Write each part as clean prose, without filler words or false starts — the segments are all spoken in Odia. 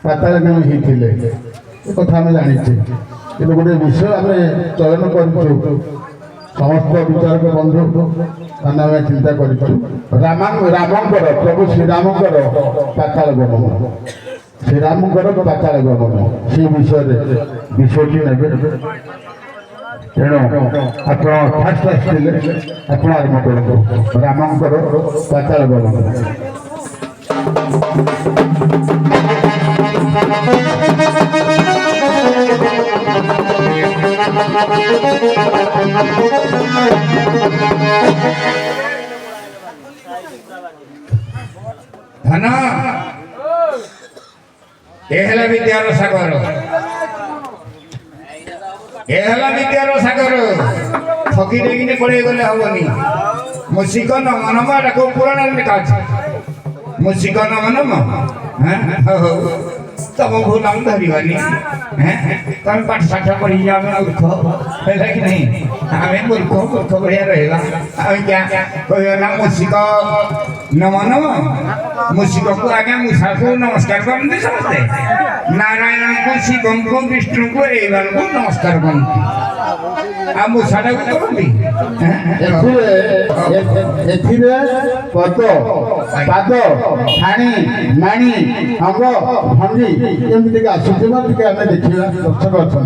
ପାତାଳଗାମୀ ହେଇଥିଲେ ଏ କଥା ଆମେ ଜାଣିଛେ। କିନ୍ତୁ ଗୋଟେ ବିଷୟ ଆମେ ଚୟନ କରିଛୁ ସମସ୍ତ ବିଚାରକ ବନ୍ଧୁ ମାନେ ଆମେ ଚିନ୍ତା କରିଛୁ ରାମଙ୍କର ପ୍ରଭୁ ଶ୍ରୀରାମଙ୍କର ପାତାଳ ଗମନ, ଶ୍ରୀରାମଙ୍କର ପାତାଳ ଗମନ ସେ ବିଷୟରେ ବିଷୟଟି ନେବେ। ତେଣୁ ଆପଣ ଫାଷ୍ଟ ଆସିଥିଲେ ଆପଣ ଆରମ୍ଭ କରନ୍ତୁ ରାମଙ୍କର ପାତାଳ ଗମନ। धन एहला विद्यार सागर, एहला विद्यार सागर ठकी देगी पड़े गले हबनी। मुसिक नमनमा डाको पुराण लिखा है मुसिक नमनमा तब भूलाम धरवानी तुम पाठ साठ पढ़ी जाओ मूर्ख है कि नहीं आम मूर्ख मूर्ख बढ़िया रहेगा क्या कह ना मुसिक नम नम मुसिक को आगे मूषा को नमस्कार करते समझते नारायण को शिव को विष्णु को एवं को नमस्कार करते आ मूषाटा को करती पद पाद ठाणी माणी अंग भंगी एमती आसूथिबा टिके आमे देखिबा दर्शक अछन।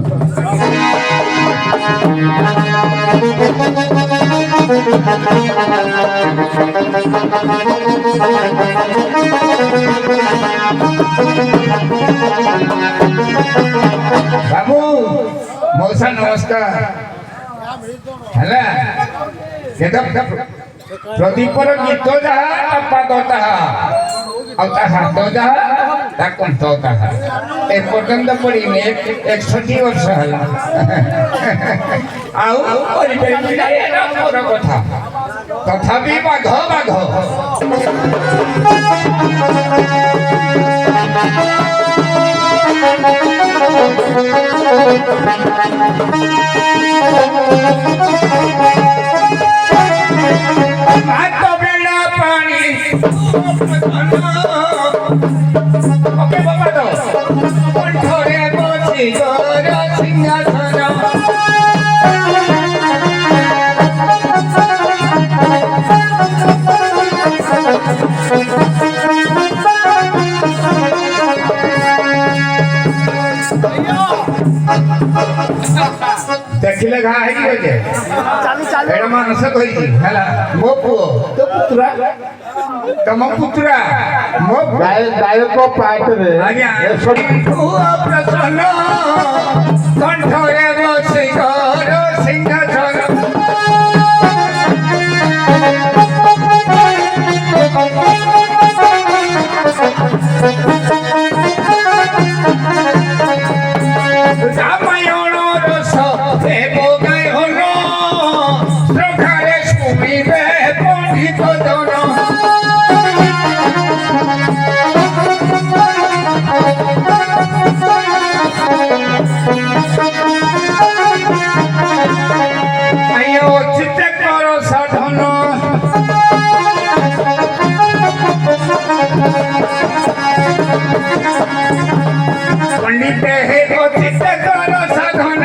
बाबू मौसा नमस्कार है प्रदीपर गीत जहाँ पाद ताहा हाथ जहाँ कंठ ताहा ए पर्यंत पड़ी 61 वर्ष है मोर कथा तथापि बाघ बाघ बेड़ा पानी ओके बाबा तो कंठरे बसी गोर सिंहासन देखिले घा है कि एड़ा मानस कहि हला मो पुओ तो पुत्रा तम पुत्रा मो गायक पाठ रे आज्ञा प्रसन्न कंठरे बसी घर सिंहासन रामायण रस देवो गाय हलो श्रद्धारे सुनिबे पंडित जन आयो चित्त कर साधन पंडित हे चित्त कर साधन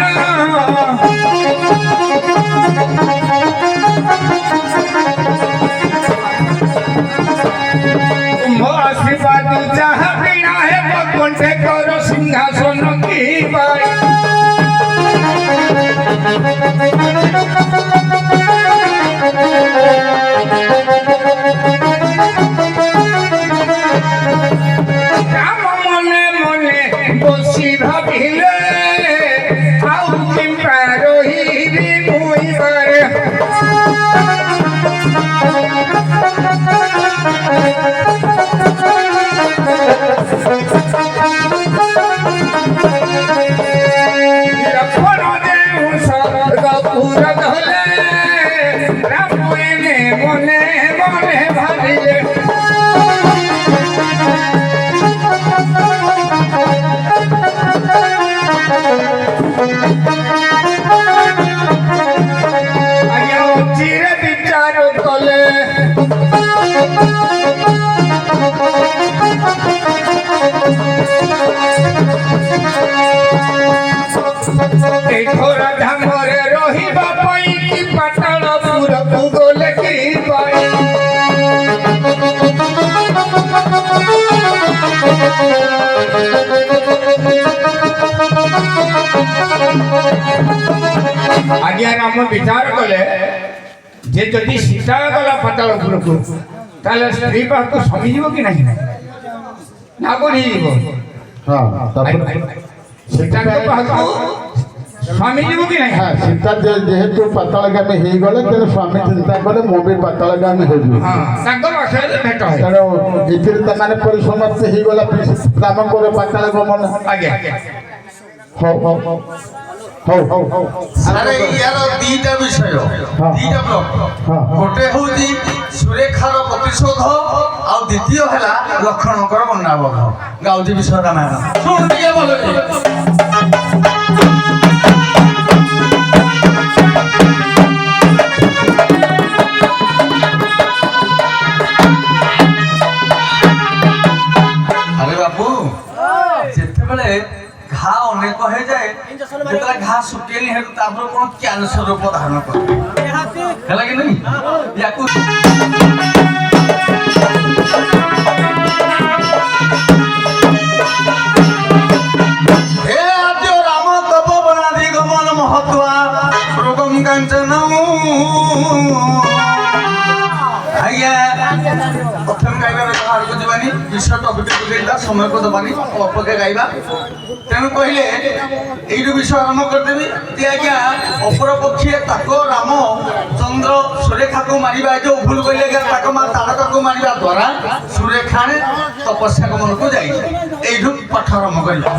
मो आशीर्वाद जहाँ बिना है कंठे कर सिंहासन की बाई राम मने मने बसी भाविले आउ किंपा रही मुई बारे लखन देव स्वर्ग पूरा धले राम मने मने भाविले चिर विचार कले ଆମ ବିଚାର କଲେ ଯେ ଯଦି ସୀତା ଗଲା ପାତାଳ ଉପରକୁ ତାହେଲେ ସ୍ତ୍ରୀ ପାଖକୁ ସମିଯିବ କି ନାହିଁ ନା କଣ ହେଇଯିବ? ହଁ ତାପରେ ସୀତାଙ୍କ ପାଖକୁ ସମିଯିବ କି ନାହିଁ? হ্যাঁ সীতা যেহেতু পাতালগামী হয়ে তেমন স্বামী চিন্তা কলে মু বি পাতালগামী হইবি ହଁ ତାଙ୍କ ପାଖରେ ଭେଟ ହୁଏ। ତେଣୁ ଏଥିରେ ତାମାନେ ପରିସମାପ୍ତି ହେଇଗଲା ରାମଙ୍କର ପାତାଳ ଗମନ। ଆଜ୍ଞା ହଉ ହଉ ହଉ ହଉ ହଉ ହଉ ଆରେ ইয়াର ଦିଟା ବିଷୟ ଦିଟା ବ୍ଲକ ଗୋଟେ ହଉଛି ସୁରେଖାର ପ୍ରତିଶୋଧ ଆଉ ଦ୍ୱିତୀୟ ହେଲା ଲକ୍ଷ୍ମଣଙ୍କର ବନ୍ନାବଧ ଗାଉଛି ବିଷୟ ରାମାୟଣ ଶୁଣ ଟିକେ ଭଲ আরে বাবু যেତେବେଳେ ঘা অনেক হয়ে যায় যেତେବେଳେ ঘা শুকিয়ে নি হেতু তারপরে কোন ক্যান্সার রূপ ধারণ করে ହେଲା କି ନାହିଁ ୟାକୁ हे आद्य राम तप बनादि गमन महत्वा रोगम कांचन आज्ञा प्रथम गाइबा व्यवहार को जीवानी विषय टॉपिक को देला समय को दबानी अपके गाइबा तेणु कहले एइटु विषय आरंभ कर देबी जे आज्ञा अपर पक्षी ताको राम चंद्र सुरेखा को मारिबा जो भूल कहले के ताको मा तारका को मारिबा द्वारा सुरेखा ने तपस्या को मन को जाई एइटु पाठ आरंभ करिया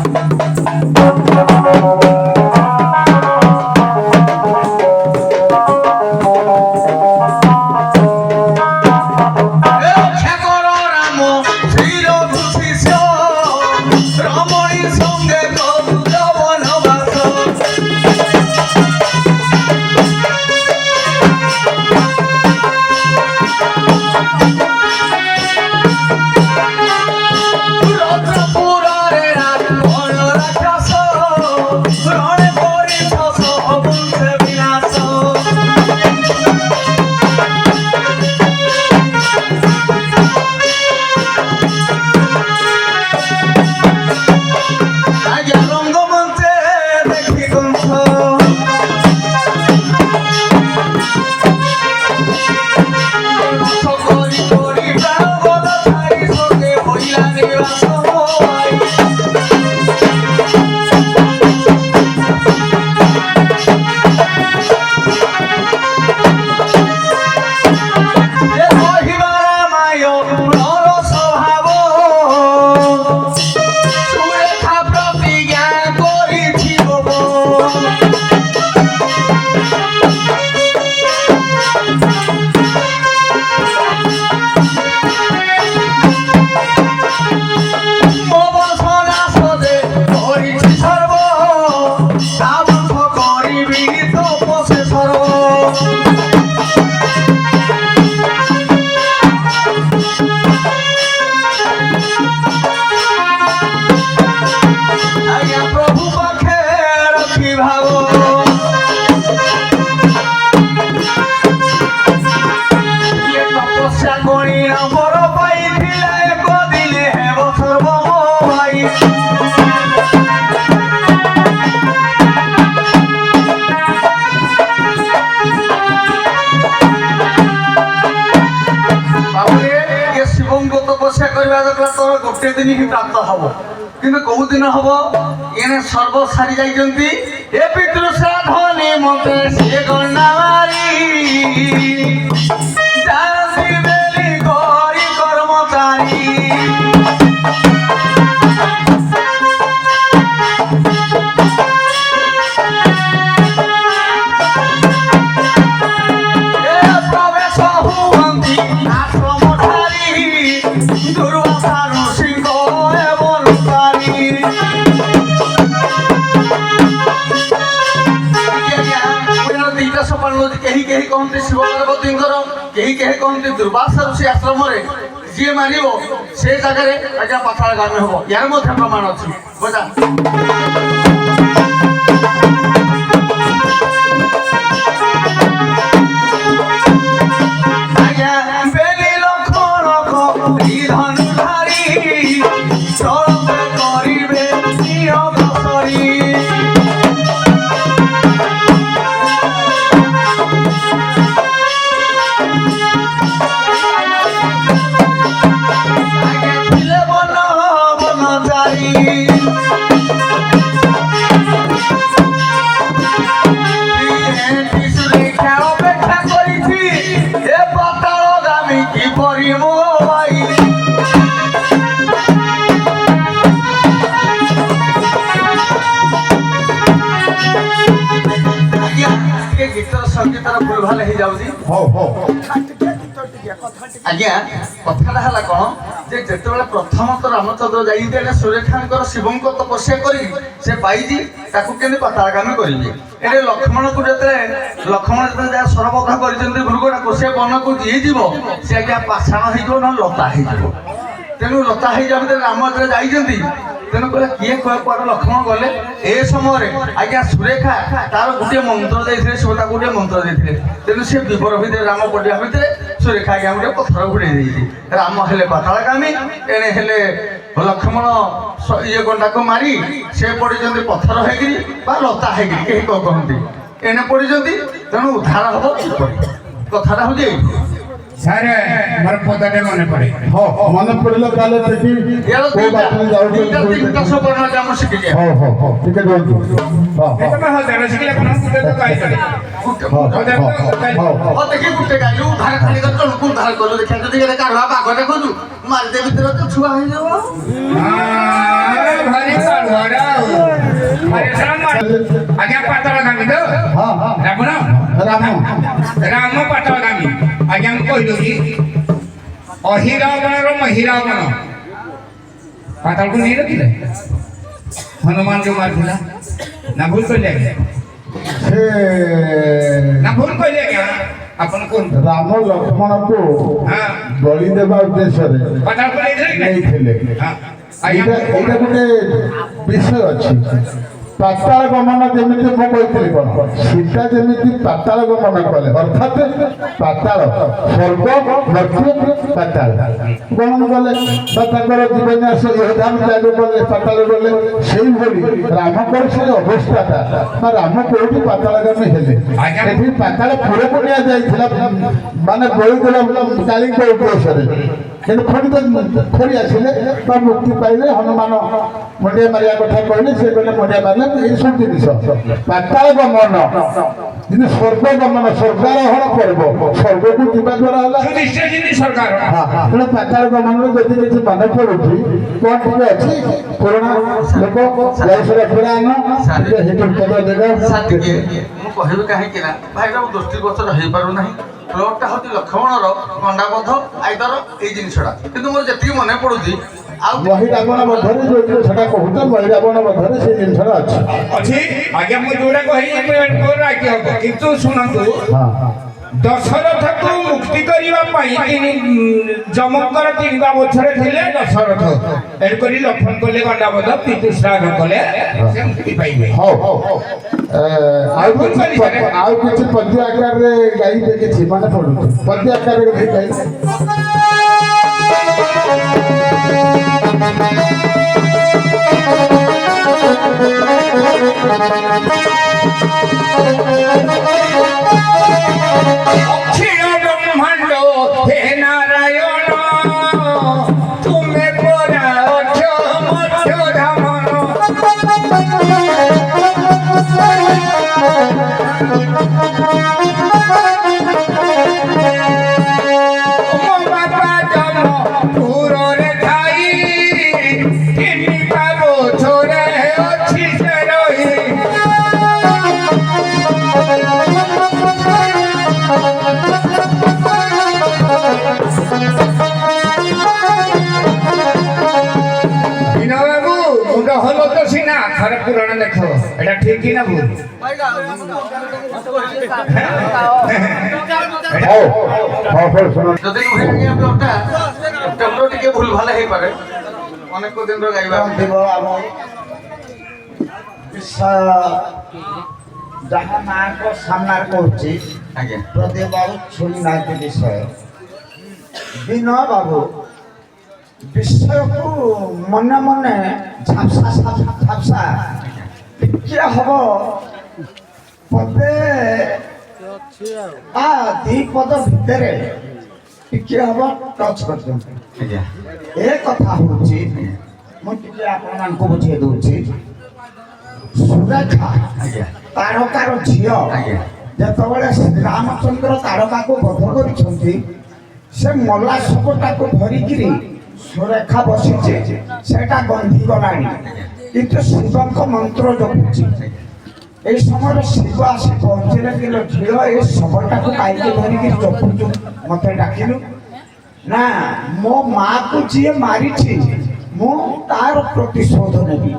गोटे दिन ही प्राप्त हम कि कौ दिन हम ये सर्व सारी जाइए ए पितृ श्राद्धने मते से गणना मारी जाती बेली गरी कर्मचारी कहते शिव पार्वती कहीं कहते दुर्वासा ऋषि आश्रम जी मार से जगह आज्ञा पाताल गामी हम यार प्रमाण अच्छी बजा সুরেখা অপেক্ষা করেছি এ পাতাল আমি কি করিব ভাই ଆଜ୍ଞା ଟିକେ ଗୀତର ସଙ୍ଗୀତର ଭୁଲ ଭାଲ ହେଇଯାଉଛି ହଉ ହଉ ଆଜ୍ଞା କଥାଟା ହେଲା କ'ଣ ଯେ ଯେତେବେଳେ ପ୍ରଥମତଃ ରାମଚନ୍ଦ୍ର ଯାଇଥିଲେ ସୁରେଖାଙ୍କର ଶିବଙ୍କ ତପସ୍ୟା କରି ସେ ପାଇଛି ତାକୁ କେମିତି ପାତାଳଗାମୀ କରିବେ ଏଠି ଲକ୍ଷ୍ମଣକୁ ଯେତେବେଳେ ଯାହା ସରବଦ୍ଧ କରିଛନ୍ତି ମୃଗଟାକୁ ସେ ବନକୁ ଯିଏ ଯିବ ସେ ଆଜ୍ଞା ପାଷାଣ ହେଇଯିବ ନହେଲେ ଲତା ହେଇଯିବ ତେଣୁ ଲତା ହେଇଯିବା ଭିତରେ ରାମ ଯେତେବେଳେ ଯାଇଛନ୍ତି ତେଣୁ କହିଲେ କିଏ କୁଆଡ଼େ ଲକ୍ଷ୍ମଣ ଗଲେ ଏ ସମୟରେ ଆଜ୍ଞା ସୁରେଖା ତାର ଗୋଟିଏ ମନ୍ତ୍ର ଦେଇଥିଲେ ଶିବ ତାକୁ ଗୋଟିଏ ମନ୍ତ୍ର ଦେଇଥିଲେ ତେଣୁ ସେ ବିବର ଭିତରେ ରାମ ପଡ଼ିବା ଭିତରେ ସୁରେଖା ଆଜ୍ଞା ଗୋଟେ ପଥର ଘୁଡ଼େଇ ଦେଇଛି ରାମ ହେଲେ ପାତାଳଗାମୀ ଏଣେ ହେଲେ ଲକ୍ଷ୍ମଣ ଇଏ ଗଣ୍ଡାକୁ ମାରି ସେ ପଡ଼ିଛନ୍ତି ପଥର ହେଇକିରି ବା ଲତା ହେଇକିରି କେହି କହନ୍ତି ଏଣେ ପଡ଼ିଛନ୍ତି ତେଣୁ ଉଦ୍ଧାର ହବ କିପରି କଥାଟା ହଉଛି ଏଇଠି ସାର୍ ମୋର ପଦାରେ ମନେ ପଡ଼େ ହଉ ମନେ ପଡ଼ିଲେ ତାହେଲେ ସେଠି କୋଉ ବାଟରେ ତିନିଟା ସବର୍ଣ୍ଣ ଆମ ଶିଖିଛି ହଉ ହଉ ହଉ ଟିକେ ରୁହନ୍ତୁ ହଁ ହଁ ତମେ ହଜାର ଶିଖିଲେ କ'ଣ ଗୋଟେ ତ ଗାଇଦେଲେ ଦେଖି ଗୋଟେ ଗାଈରୁ ଉଦ୍ଧାର ଖାଲି ଜଣକୁ ଉଦ୍ଧାର କଲୁ ଦେଖିବା ଯଦି ଏଇଟା କାଢୁଆ ପାଗ ଦେଖୁଛୁ ମାରିଦେ ଭିତରେ ତ ଛୁଆ ହେଇଯିବ ଭାରି କାଢୁଆଟା ଆଜ୍ଞା ପାତାଳଗାମୀ ତ ହଁ ହଁ ରାବଣ ରାମ ରାମ ପାତାଳଗାମୀ ଆଜ୍ଞା ମୁଁ କହିଲୁ କି ଅହିରାବଣର ମହିରାବଣ ପାତାଳକୁ ନେଇ ରଖିଲେ ହନୁମାନ ଯୋଉ ମାରିଥିଲା ନା ଭୁଲ କହିଲେ ଆଜ୍ଞା ସେ ନା ଭୁଲ କହିଲେ ଆଜ୍ଞା ଆପଣ କୁହନ୍ତୁ ରାମ ଲକ୍ଷ୍ମଣକୁ ହଁ ବଳି ଦେବା ଉଦ୍ଦେଶ୍ୟରେ ପାତାଳକୁ ନେଇଥିଲେ ନେଇଥିଲେ ହଁ ଏଇଟା ଆଜ୍ଞା ଏଇଟା ଗୋଟେ ବିଷୟ ଅଛି ପାତାଳ ଗମନ ଯେମିତି ମୁଁ କହିଥିଲି କ'ଣ ସୀତା ଯେମିତି ପାତାଳ ଗମନ କଲେ ଅର୍ଥାତ୍ ପାତାଳ ସ୍ୱର୍ଗ ମର୍ତ୍ତ୍ୟ ପାତାଳ ଗମନ କଲେ ବା ତାଙ୍କର ଜୀବନ୍ୟାସ ଧାମ ତ୍ୟାଗ କଲେ ପାତାଳ ଗଲେ ସେଇଭଳି ରାମଙ୍କର ସେ ଅବସ୍ଥାଟା ବା ରାମ କୋଉଠି ପାତାଳଗାମୀ ହେଲେ ଏଠି ପାତାଳ ପୁରକୁ ନିଆଯାଇଥିଲା ମାନେ ବଳି ଦେବା କାଳୀଙ୍କ ଉଦ୍ଦେଶ୍ୟରେ କିନ୍ତୁ ପୁଣି ତ ଫେରି ଆସିଲେ ବା ମୁକ୍ତି ପାଇଲେ ହନୁମାନ ମୁଣ୍ଡିଆ ମାରିବା କଥା କହିଲେ ସେ କହିଲେ ମୁଣ୍ଡିଆ ମାରିଲେ ଏଇସବୁ ଜିନିଷ ପାତାଳ ଗମନ କିନ୍ତୁ ସ୍ୱର୍ଗ ଗମନ ସ୍ୱର୍ଗାରୋହଣ ପର୍ବ ସ୍ୱର୍ଗକୁ ଯିବା ଦ୍ୱାରା ହେଲା ସରକାର ତେଣୁ ପାତାଳ ଗମନରୁ ଯଦି କିଛି ମନେ ପଡୁଛି କ'ଣ ଟିକେ ଅଛି ପୁରୁଣା ଲୋକ ଜୟସୁର ପୁରାଣ ମୁଁ କହିବି କାହିଁକି ନା ଭାଇଟା ଦୃଷ୍ଟିଗୋଚର ହେଇପାରୁନାହିଁ ପ୍ଲଟଟା ହଉଛି ଲକ୍ଷ୍ମଣର ଗଣ୍ଡାବଦ୍ଧ ଆଇଦର ଏଇ ଜିନିଷଟା କିନ୍ତୁ ମୋର ଯେତିକି ମନେ ପଡୁଛି ଆଉ ମହିରାବଣ ମଧ୍ୟରେ ଯୋଉ ଜିନିଷଟା କହୁଛ ମହିରାବଣ ମଧ୍ୟରେ ସେଇ ଜିନିଷଟା ଅଛି ଅଛି ଆଜ୍ଞା ମୁଁ ଯୋଉଟା କହିଲି ରାଜି ହବ କିନ୍ତୁ ଶୁଣନ୍ତୁ ଦଶରଥକୁ ମୁକ୍ତି କରିବା ପାଇଁ ଯମଙ୍କର 3 ବଛର ଥିଲେ ଦଶରଥ ଏଣୁକରି ଲକ୍ଷ୍ମଣ କଲେ ଗଣ୍ଡାବଦ୍ଧ ପିତୃଶ୍ରାଦ୍ଧ କଲେ ସେ ମୁକ୍ତି ପାଇବେ ହଉ ଆଉ କିଛି ପଦ୍ୟ ଆକାରରେ ଗାଇ ଦେଖିଛି ମନେ ପଡୁଛି ପଦ୍ୟ ଆକାରରେ ଗାଇ ଅକ୍ଷିଣ ବ୍ରହ୍ମାଣ୍ଡ ହେ ନାରାୟଣ ତୁମେ ପରା ଅକ୍ଷ ମଧ୍ୟ ଧାମନ ମୋ ବାପା ଜନ୍ମ ପୁରରେ ଥାଇ 3 ବଛରେ ଅଛି ସେ ରହି ବାବୁ ମୁଣ୍ଡ ହଲ ତ ସିନା ଥରେ ପୁରାଣ ଦେଖ ଏଟା ଠିକ ନା ଭୁଲ ଯଦି ଟିକେ ଭୁଲ ଭଲ ହେଇପାରେ ଅନେକ ଦିନର ଗାଇବା ଥିବ ଆମ ବିଷୟ ଯାହା ମାଆଙ୍କ ସାମ୍ନାରେ କହୁଛି ଆଜ୍ଞା ପ୍ରଦୀପ ବାବୁ ଶୁଣିନାହାନ୍ତି ବିଷୟ ବିନୟ ବାବୁ ବିଷୟକୁ ମନେ ମନେ ଝାପସା ଟିକେ ହବ ପଦେ 2 ପଦ ଭିତରେ ଟିକେ ହବ ଟଚ୍ କରୁଛନ୍ତି ଆଜ୍ଞା ଏ କଥା ହଉଛି ମୁଁ ଟିକେ ଆପଣମାନଙ୍କୁ ବୁଝେଇ ଦଉଛି। ସୁରେଖା ଆଜ୍ଞା ତାରକାର ଝିଅ ଆଜ୍ଞା ଯେତେବେଳେ ଶ୍ରୀରାମଚନ୍ଦ୍ର ତାରକାକୁ ବଧ କରିଛନ୍ତି, ସେ ମଲା ଶବଟାକୁ ଧରିକିରି ସୁରେଖା ବସିଛି, ସେଟା ଗନ୍ଧି ଗଲାଣି, କିନ୍ତୁ ଶିବଙ୍କ ମନ୍ତ୍ର ଜପୁଛି। এই সময় শিব আসি পৌঁছলে কিলো ঝিও এই শবটাକୁ কাইকে ধরিকি জপুଛୁ মতে ডাকিলু না ମୋ ମାକୁ ଯିଏ ମାରିଛି ମୁଁ ତାର ପ୍ରତିଶୋଧ ନେବି।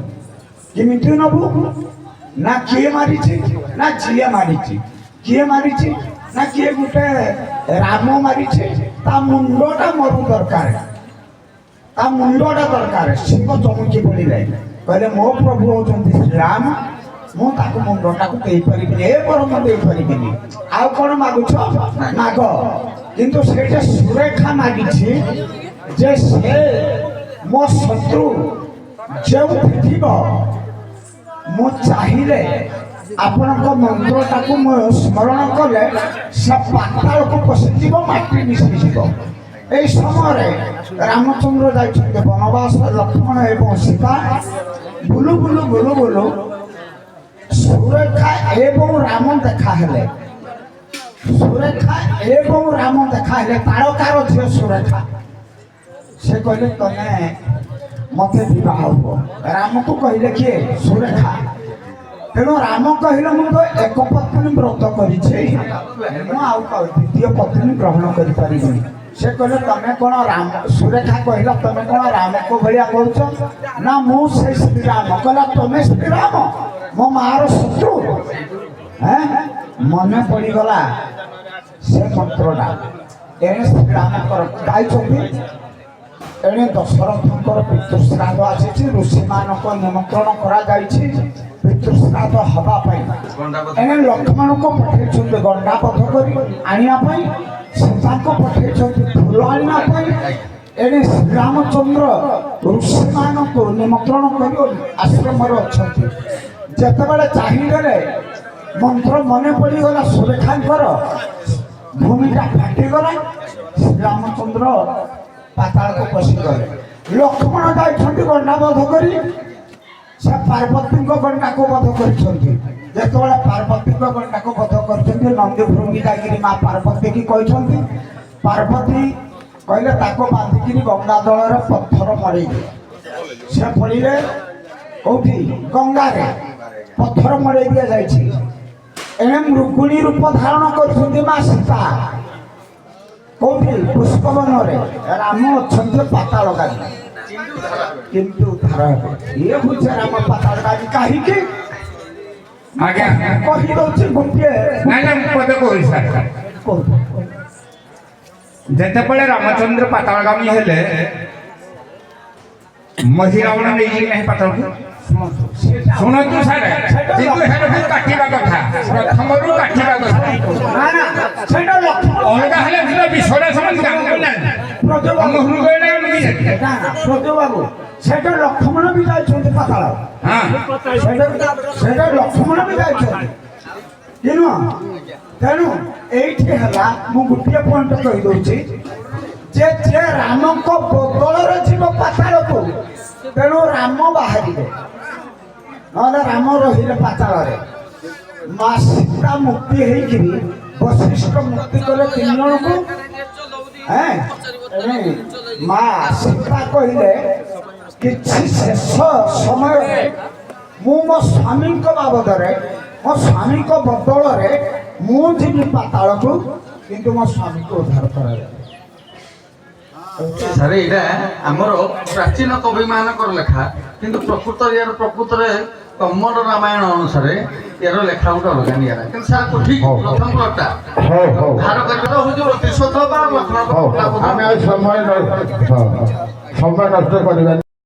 କେମିତି ନେବୁ ନା କିଏ ମାରିଛି ନା ଯିଏ ମାରିଛି। କିଏ ମାରିଛି ନା କିଏ ଗୋଟେ ରାମ ମାରିଛି, ତା ମୁଣ୍ଡଟା ମୋର ଦରକାର, ତା ମୁଣ୍ଡଟା ଦରକାର। ଶିବ ଚମକି ପଡ଼ିଲେ, କହିଲେ ମୋ ପ୍ରଭୁ ହେଉଛନ୍ତି ଶ୍ରୀରାମ, ମୁଁ ତାକୁ ମୁଣ୍ଡଟାକୁ ଦେଇପାରିବିନି, ଏ ବର ମୁଁ ଦେଇପାରିବିନି। ଆଉ କ'ଣ ମାଗୁଛ ମାଗ। କିନ୍ତୁ ସେଇଟା ସୁରେଖା ମାଗିଛି ଯେ ସେ ମୋ ଶତ୍ରୁ ଯେଉଁଠି ଥିବ ମୁଁ ଚାହିଁଲେ ଆପଣଙ୍କ ମନ୍ତ୍ରଟାକୁ ମୁଁ ସ୍ମରଣ କଲେ ସେ ପାତାଳକୁ ପଶିଯିବ, ମାଟି ମିଶିଯିବ। এই সময়ে রামচন্দ্র যাইଛନ୍ତି বনবাস, লক্ষ্মণ এবং সীতা বুলু বুলু বুলু বুলু সুরেখা এবং রাম দেখা হেলে। সুরেখা এবং রাম দেখা হেলে তারকার ঝিও সুরেখা। সে কহিলে তমে মতে বিবাহ হব। রামকু কহিলে কিয়ে সুরেখা। তেণু রাম কহিলে মু তো এক পত্নী ব্রত করিছে, মু আউ দ্বিতীয় পত্নী গ্রহণ করিপারিবিনি। সে কহিলে তমে কোন রাম। সুরেখা কহিলা তমে কোন রামকু ভলিয়া কହୁଛ না মু সেই শ্রীরাম। কহিলা তমে শ্রীরাম ମୋ ମାର ଶତ୍ରୁ। ମନେ ପଡ଼ିଗଲା ସେ ମନ୍ତ୍ରଟା। ଏଣେ ଶ୍ରୀରାମଙ୍କର ଗାଇଛନ୍ତି, ଏଣେ ଦଶରଥଙ୍କର ପିତୃଶ୍ରାଦ୍ଧ ଆସିଛି, ଋଷିମାନଙ୍କ ନିମନ୍ତ୍ରଣ କରାଯାଇଛି ପିତୃଶ୍ରାଦ୍ଧ ହେବା ପାଇଁ। ଏଣେ ଲକ୍ଷ୍ମଣଙ୍କୁ ପଠେଇଛନ୍ତି ଗଣ୍ଡା ପଥ କରି ଆଣିବା ପାଇଁ, ସୀତାଙ୍କୁ ପଠେଇଛନ୍ତି ଫୁଲ ଆଣିବା ପାଇଁ। ଏଣେ ଶ୍ରୀରାମଚନ୍ଦ୍ର ଋଷିମାନଙ୍କୁ ନିମନ୍ତ୍ରଣ କରି ଆଶ୍ରମରେ ଅଛନ୍ତି। ଯେତେବେଳେ ଚାହିଁଦେଲେ ମନ୍ତ୍ର ମନେ ପଡ଼ିଗଲା ସୁରେଖାଙ୍କର, ଭୂମିଟା ଫାଟିଗଲା, ଶ୍ରୀରାମଚନ୍ଦ୍ର ପାତାଳକୁ ପଶିଗଲେ। ଲକ୍ଷ୍ମଣ ଯାଇଛନ୍ତି ଗଣ୍ଡା ବଧ କରି, ସେ ପାର୍ବତୀଙ୍କ ଗଣ୍ଡାକୁ ବଧ କରିଛନ୍ତି। ଯେତେବେଳେ ପାର୍ବତୀଙ୍କ ଗଣ୍ଡାକୁ ବଧ କରିଛନ୍ତି, ନନ୍ଦୀ ଭୃଙ୍ଗି ଯାଇକିରି ମା ପାର୍ବତୀକି କହିଛନ୍ତି। ପାର୍ବତୀ କହିଲେ ତାକୁ ବାନ୍ଧିକିରି ଗଙ୍ଗା ଜଳରେ ପଥର ମଡ଼େଇଲେ। ସେ ପଡ଼ିଲେ କୋଉଠି ଗଙ୍ଗାରେ, ପଥର ମଡ଼େଇ ଦିଆଯାଇଛି। ଏଣେ ମୃଗୁଣୀ ରୂପ ଧାରଣ କରିଛନ୍ତି ମା ସୀତା କୋଉଠି ପୁଷ୍ପବନରେ, ରାମ ଅଛନ୍ତି ପାତାଳ ଗାଦି। କିନ୍ତୁ ଉଦ୍ଧାର ହେବେ। ଇଏ ହଉଛି ରାମ ପାତାଳ ଗାଦି। କାହିଁକି ଆଜ୍ଞା କହି ଦଉଛି ଗୋଟିଏ ନାଇଁ ନାଇଁ ମୁଁ ପଦେ କହୁଛି ସାର୍। ଯେତେବେଳେ ରାମଚନ୍ଦ୍ର ପାତାଳଗାମୀ ହେଲେ, ମହିରାବଣ ନେଇକି ନାହିଁ ପାତାଳକୁ। ଶୁଣନ୍ତୁ ସାର୍, କିନ୍ତୁ ହେଲେ କାଟିବା କଥା, ପ୍ରଥମରୁ କାଟିବା କଥା। ନା ନା ସେଇଟା ଲକ୍ଷ୍ମଣ ଅଲଗା ହେଲେ ସେଟା ବିଷୟଟା ସେମାନେ ଜାଣନ୍ତୁ ନାହିଁ। ଆମ ହୃଦୟରେ ପ୍ରଭୁ ବାବୁ ସେଇଟା ଲକ୍ଷ୍ମଣ ବି ଯାଇଛନ୍ତି ପାତାଳ। ହଁ ସେଇଟା ଲକ୍ଷ୍ମଣ ବି ଯାଇଛନ୍ତି। ତେଣୁ ତେଣୁ ଏଇଠି ହେଲା, ମୁଁ ଗୋଟିଏ ପଏଣ୍ଟ କହିଦଉଛି ଯେ ଯେ ରାମଙ୍କ ବଦଳରେ ଯିବ ପାତାଳକୁ, ତେଣୁ ରାମ ବାହାରିବେ, ନହେଲେ ରାମ ରହିଲେ ପାତାଳରେ। ମା ସୀତା ମୁକ୍ତି ହେଇକିରି ବଶିଷ୍ଠ ମୁକ୍ତି କଲେ 3 ଜଣଙ୍କୁ। ମା ସୀତା କହିଲେ କିଛି ଶେଷ ସମୟରେ ମୁଁ ମୋ ସ୍ୱାମୀଙ୍କ ବାବଦରେ, ମୋ ସ୍ୱାମୀଙ୍କ ବଦଳରେ ମୁଁ ଯିବି ପାତାଳକୁ, କିନ୍ତୁ ମୋ ସ୍ୱାମୀକୁ ଉଦ୍ଧାର କରାଯାଏ। ସାର୍ ଏଇଟା ଆମର ପ୍ରାଚୀନ କବିମାନଙ୍କର ଲେଖା, କିନ୍ତୁ ପ୍ରକୃତରେ କମ୍ମନ ରାମାୟଣ ଅନୁସାରେ ଏହାର ଲେଖା ଗୋଟେ ଅଲଗା ନିଆରା। କିନ୍ତୁ ସାର୍ ଠିକ୍ ପ୍ରଥମ ପ୍ଲଟଟା ଧାର କରିବା ହେଉଛି ପ୍ରତିଶୋଧ ବା ଲକ୍ଷ୍ମଣ। ଆମେ ଆଉ ସମୟ ନଷ୍ଟ କରିବା।